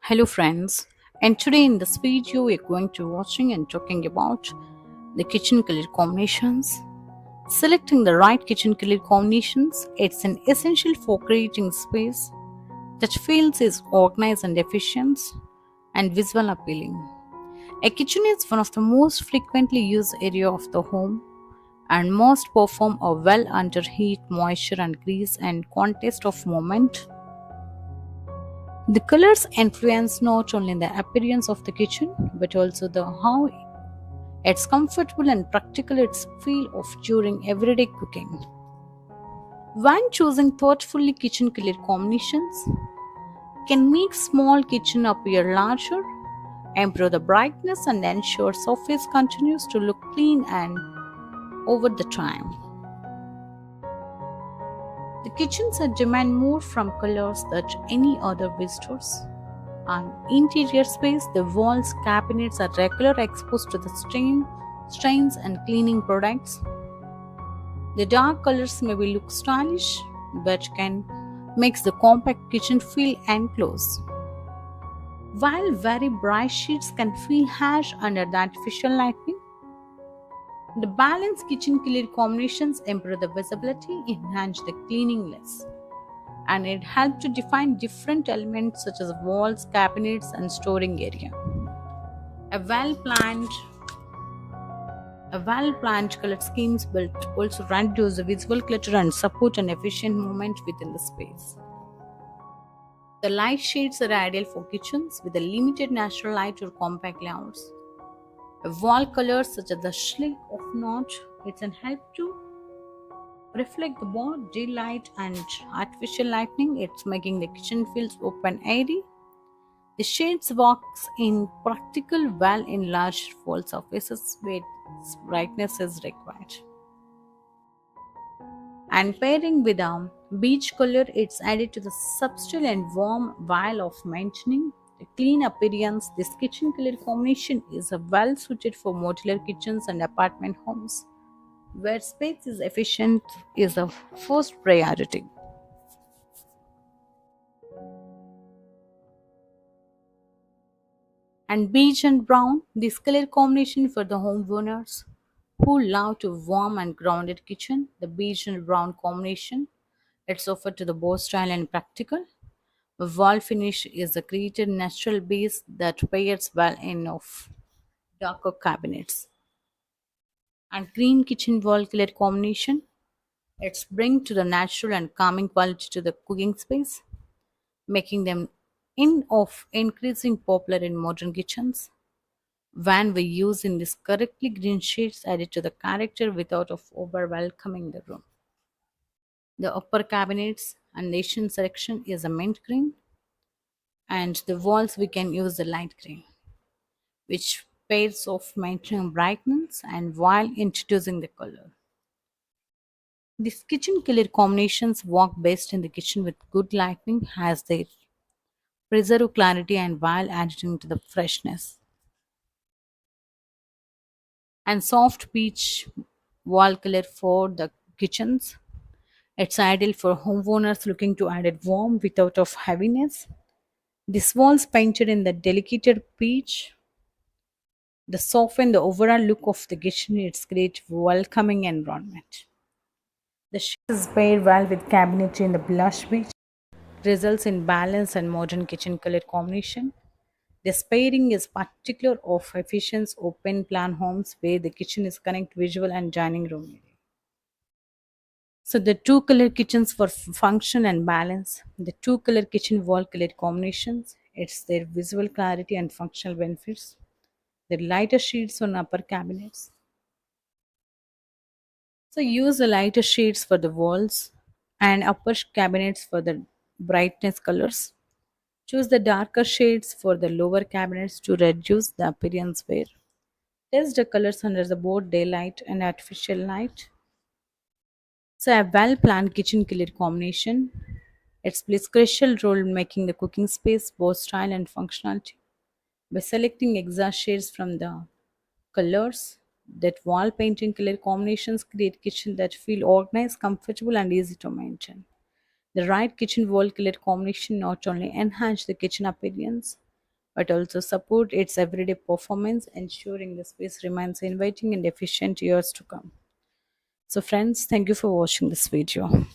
Hello friends, and today in this video we are going to watching and talking about the kitchen color combinations. Selecting the right kitchen color combinations, it's an essential for creating space that feels is organized and efficient and visual appealing. A kitchen is one of the most frequently used area of the home and must perform a well under heat, moisture and grease and contest of moment. The colors influence not only the appearance of the kitchen but also the how it's comfortable and practical its feel of during everyday cooking. When choosing thoughtfully kitchen color combinations can make small kitchen appear larger, improve the brightness and ensure surface continues to look clean and over the time. The kitchens demand more from colors than any other visitors. On interior space, the walls, cabinets are regularly exposed to the stains and cleaning products. The dark colors may be look stylish, but can make the compact kitchen feel enclosed. While very bright shades can feel harsh under the artificial lighting, the balanced kitchen color combinations improve the visibility, enhance the cleanliness, and it helps to define different elements such as walls, cabinets, and storing area. A well-planned a well-planned color schemes will also reduce the visual clutter and support an efficient movement within the space. The light shades are ideal for kitchens with a limited natural light or compact layouts. A wall colors such as the sleek of notch, it can help to reflect the both daylight and artificial lighting. It's making the kitchen feels open airy. The shades works in practical well in large wall surfaces where brightness is required. And pairing with a beige color, it's added to the subtle and warm while of maintaining the clean appearance. This kitchen color combination is well suited for modular kitchens and apartment homes, where space is efficient is the first priority. And beige and brown, this color combination for the homeowners who love to warm and grounded kitchen. The beige and brown combination, it's offered to the both style and practical. A wall finish is a created natural base that pairs well in of darker cabinets. And green kitchen wall color combination, it's bring to the natural and calming quality to the cooking space, making them in of increasing popular in modern kitchens. When we use in this correctly, green shades added to the character without of over welcoming the room. The upper cabinets and nation section is a mint green, and the walls we can use the light green, which pairs of maintaining brightness and while introducing the color. These kitchen color combinations work best in the kitchen with good lighting as they preserve clarity and while adding to the freshness. And soft peach wall color for the kitchens. It's ideal for homeowners looking to add it warm without of heaviness. This walls painted in the delicate peach, the soften the overall look of the kitchen. It's great welcoming environment. The shade is paired well with cabinetry in the blush beige, results in balanced and modern kitchen color combination. This pairing is particular of efficient open plan homes where the kitchen is connect visual and dining room area. So the two color kitchens for function and balance. The two color kitchen wall color combinations. It's their visual clarity and functional benefits. The lighter shades on upper cabinets. So use the lighter shades for the walls and upper cabinets for the brightness colors. Choose the darker shades for the lower cabinets to reduce the appearance wear. Test the colors under the both daylight and artificial light. So a well-planned kitchen color combination. It plays crucial role in making the cooking space both style and functionality. By selecting exact shades from the colors, that wall painting color combinations create kitchen that feel organized, comfortable, and easy to maintain. The right kitchen wall color combination not only enhance the kitchen appearance but also support its everyday performance, ensuring the space remains inviting and efficient years to come. So friends, thank you for watching this video.